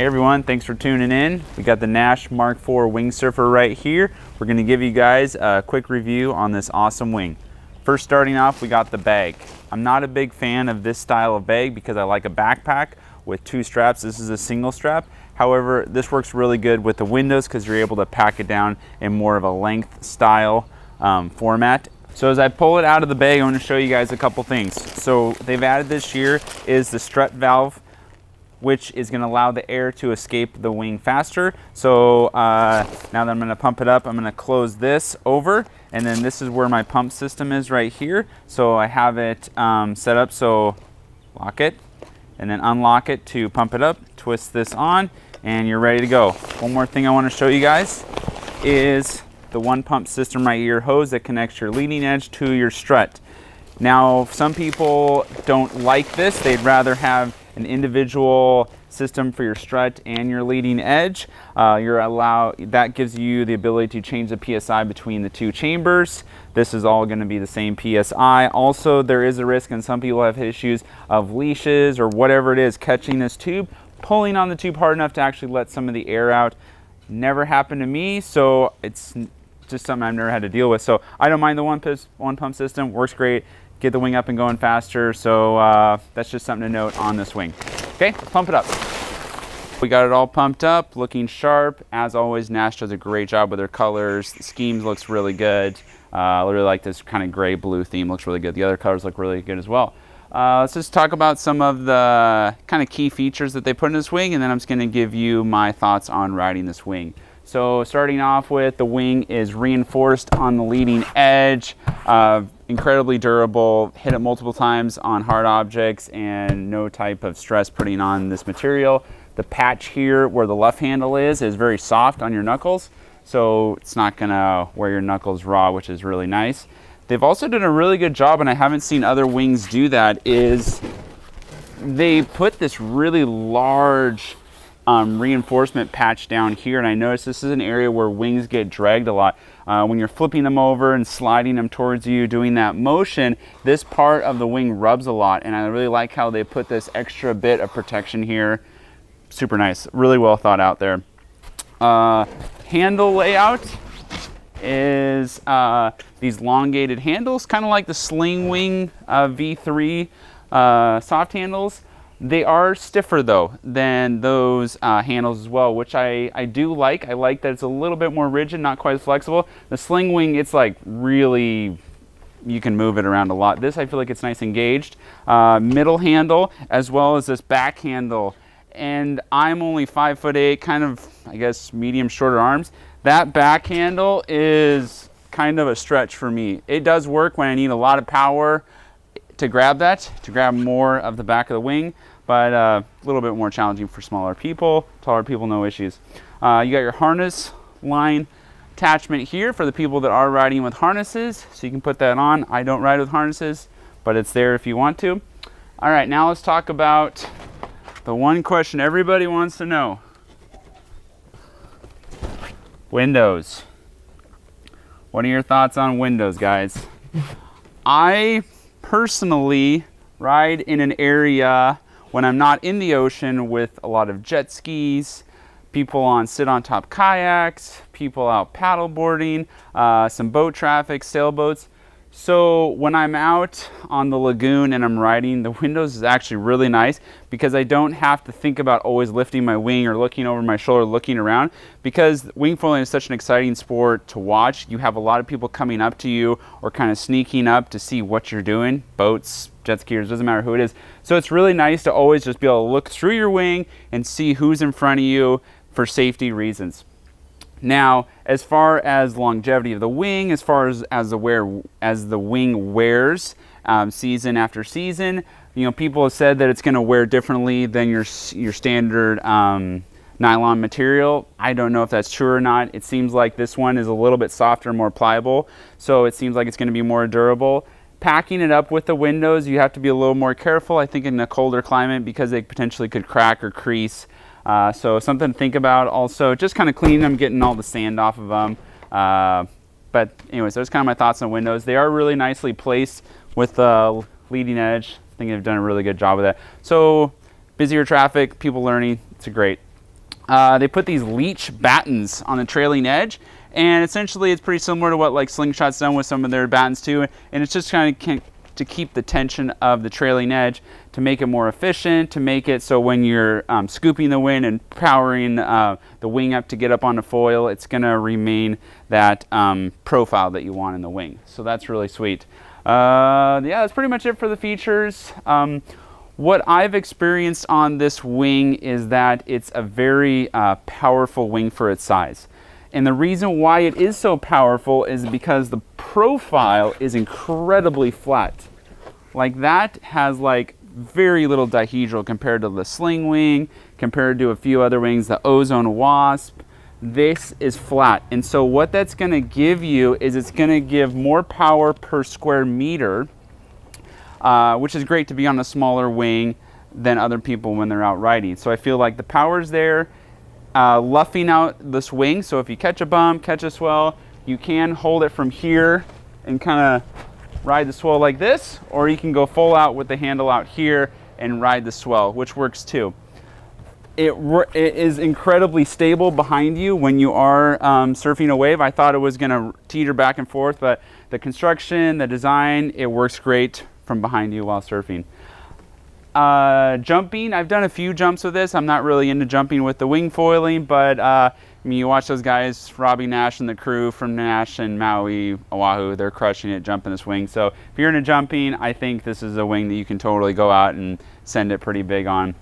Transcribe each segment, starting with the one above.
Hey everyone, thanks for tuning in. We got the Naish Mark IV Wing-Surfer right here. We're going to give you guys a quick review on this awesome wing. First, starting off, we got the bag. I'm not a big fan of this style of bag because I like a backpack with two straps. This is a single strap. However, this works really good with the windows because you're able to pack it down in more of a length style format. So as I pull it out of the bag, I want to show you guys a couple things. So they've added this year is the strut valve, which is going to allow the air to escape the wing faster. So now that I'm going to pump it up, I'm going to close this over, and then this is where my pump system is right here. So I have it set up, so lock it and then unlock it to pump it up, twist this on, and you're ready to go. One more thing I want to show you guys is the one pump system right here, hose that connects your leading edge to your strut. Now, some people don't like this. They'd rather have an individual system for your strut and your leading edge. That gives you the ability to change the PSI between the two chambers. This is all going to be the same PSI. Also, there is a risk, and some people have issues of leashes or whatever it is catching this tube, pulling on the tube hard enough to actually let some of the air out. Never happened to me, so it's just something I've never had to deal with. So I don't mind the one pump system. Works great. Get the wing up and going faster. So that's just something to note on this wing. Okay, let's pump it up. We got it all pumped up, looking sharp. As always, Naish does a great job with their colors. The schemes looks really good. I really like this kind of gray blue theme, looks really good. The other colors look really good as well. Let's just talk about some of the kind of key features that they put in this wing, and then I'm just gonna give you my thoughts on riding this wing. So starting off with, the wing is reinforced on the leading edge, incredibly durable, hit it multiple times on hard objects and no type of stress putting on this material. The patch here where the luff handle is very soft on your knuckles, so it's not gonna wear your knuckles raw, which is really nice. They've also done a really good job, and I haven't seen other wings do that, is they put this really large reinforcement patch down here, and I noticed this is an area where wings get dragged a lot. When you're flipping them over and sliding them towards you, doing that motion, this part of the wing rubs a lot, and I really like how they put this extra bit of protection here. Super nice, really well thought out there. Handle layout is these elongated handles, kind of like the Sling Wing V3 soft handles. They are stiffer though than those handles as well, which I do like. I like that it's a little bit more rigid, not quite as flexible. The Sling Wing, it's like really, you can move it around a lot. This, I feel like it's nice engaged. Middle handle, as well as this back handle. And I'm only 5'8", kind of, I guess, medium, shorter arms. That back handle is kind of a stretch for me. It does work when I need a lot of power to grab more of the back of the wing, but a little bit more challenging for smaller people. Taller people, no issues. You got your harness line attachment here for the people that are riding with harnesses, so you can put that on. I don't ride with harnesses, but it's there if you want to. All right, now let's talk about the one question everybody wants to know. Windows. What are your thoughts on windows, guys? I personally ride in an area when I'm not in the ocean with a lot of jet skis, people sit on top kayaks, people out paddle boarding, some boat traffic, sailboats. So when I'm out on the lagoon and I'm riding, the windows is actually really nice because I don't have to think about always lifting my wing or looking over my shoulder, looking around, because wing foiling is such an exciting sport to watch. You have a lot of people coming up to you or kind of sneaking up to see what you're doing. Boats, jet skiers, doesn't matter who it is. So it's really nice to always just be able to look through your wing and see who's in front of you for safety reasons. Now, as far as longevity of the wing, as far as the wing wears season after season, you know, people have said that it's going to wear differently than your standard nylon material. I don't know if that's true or not. It seems like this one is a little bit softer, more pliable, so it seems like it's going to be more durable. Packing it up with the windows, you have to be a little more careful, I think, in a colder climate because they potentially could crack or crease. So something to think about. Also, just kind of cleaning them, getting all the sand off of them. But anyways, those are kind of my thoughts on windows. They are really nicely placed with the leading edge. I think they've done a really good job with that. So busier traffic, people learning, it's a great. They put these leech battens on the trailing edge, and essentially it's pretty similar to what like Slingshot's done with some of their battens too, and it's just kind of to keep the tension of the trailing edge, to make it more efficient, to make it so when you're scooping the wind and powering the wing up to get up on the foil, it's going to remain that profile that you want in the wing. So that's really sweet. Yeah, that's pretty much it for the features. What I've experienced on this wing is that it's a very powerful wing for its size. And the reason why it is so powerful is because the profile is incredibly flat. Like that has like very little dihedral compared to the Sling Wing, compared to a few other wings, the Ozone Wasp. This is flat. And so what that's going to give you is it's going to give more power per square meter, which is great to be on a smaller wing than other people when they're out riding. So I feel like the power's there. Luffing out this wing, so if you catch a bump, catch a swell, you can hold it from here and kind of ride the swell like this, or you can go full out with the handle out here and ride the swell, which works too. It is incredibly stable behind you when you are surfing a wave. I thought it was going to teeter back and forth, but the construction, the design, it works great from behind you while surfing. Jumping, I've done a few jumps with this. I'm not really into jumping with the wing foiling, but I mean, you watch those guys, Robbie Nash and the crew from Nash and Maui, Oahu, they're crushing it jumping this wing. So if you're into jumping, I think this is a wing that you can totally go out and send it pretty big on.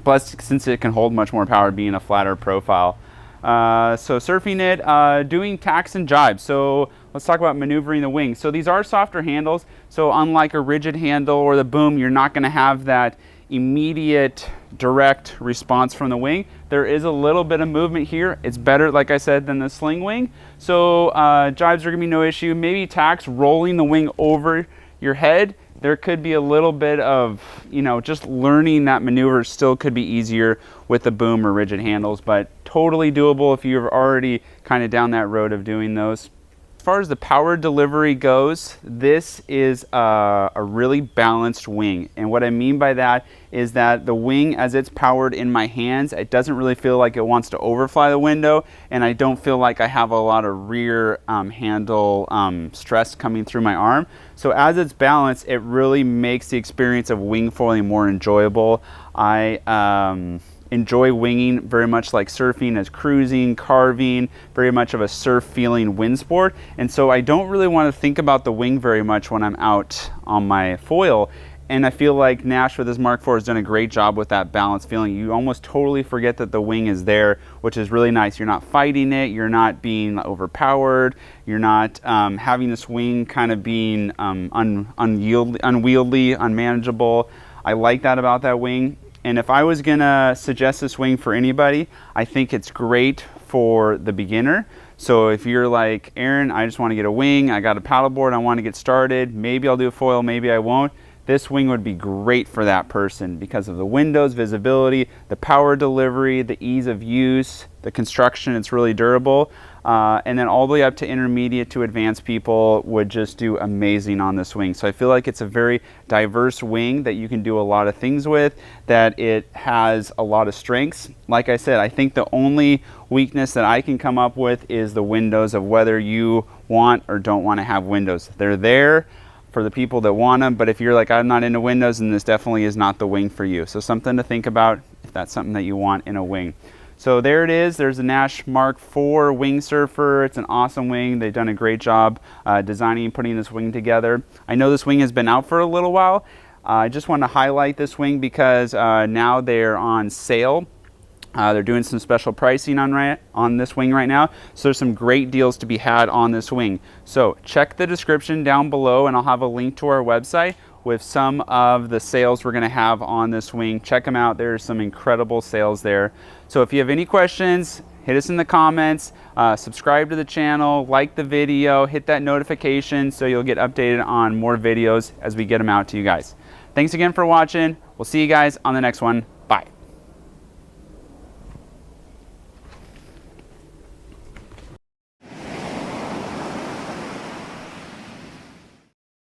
Plus, since it can hold much more power being a flatter profile. So surfing it, doing tacks and jibes. So let's talk about maneuvering the wing. So these are softer handles. So unlike a rigid handle or the boom, you're not going to have that immediate direct response from the wing. There is a little bit of movement here. It's better, like I said, than the Sling Wing. So jibes are going to be no issue. Maybe tacks, rolling the wing over your head. There could be a little bit of, you know, just learning that maneuver still could be easier with the boom or rigid handles, but totally doable if you're already kind of down that road of doing those. As far as the power delivery goes, this is a really balanced wing. And what I mean by that is that the wing, as it's powered in my hands, it doesn't really feel like it wants to overfly the window, and I don't feel like I have a lot of rear handle stress coming through my arm. So as it's balanced, it really makes the experience of wing foiling more enjoyable. I enjoy winging very much like surfing as cruising, carving, very much of a surf feeling wind sport. And so I don't really want to think about the wing very much when I'm out on my foil. And I feel like Naish with his Mark IV has done a great job with that balanced feeling. You almost totally forget that the wing is there, which is really nice. You're not fighting it, you're not being overpowered, you're not having this wing kind of being unwieldy, unmanageable. I like that about that wing. And if I was gonna suggest this wing for anybody, I think it's great for the beginner. So if you're like, Aaron, I just wanna get a wing, I got a paddleboard, I wanna get started, maybe I'll do a foil, maybe I won't. This wing would be great for that person because of the windows, visibility, the power delivery, the ease of use, the construction, it's really durable. And then all the way up to intermediate to advanced people would just do amazing on this wing. So I feel like it's a very diverse wing that you can do a lot of things with, that it has a lot of strengths. Like I said, I think the only weakness that I can come up with is the windows, of whether you want or don't want to have windows. They're there for the people that want them, but if you're like, I'm not into windows, then this definitely is not the wing for you. So something to think about if that's something that you want in a wing. So there it is. There's the Naish Mark IV Wing-Surfer. It's an awesome wing. They've done a great job designing and putting this wing together. I know this wing has been out for a little while. I just want to highlight this wing because now they're on sale. They're doing some special pricing on this wing right now. So there's some great deals to be had on this wing. So check the description down below and I'll have a link to our website with some of the sales we're gonna have on this wing. Check them out, there's some incredible sales there. So if you have any questions, hit us in the comments, subscribe to the channel, like the video, hit that notification so you'll get updated on more videos as we get them out to you guys. Thanks again for watching. We'll see you guys on the next one.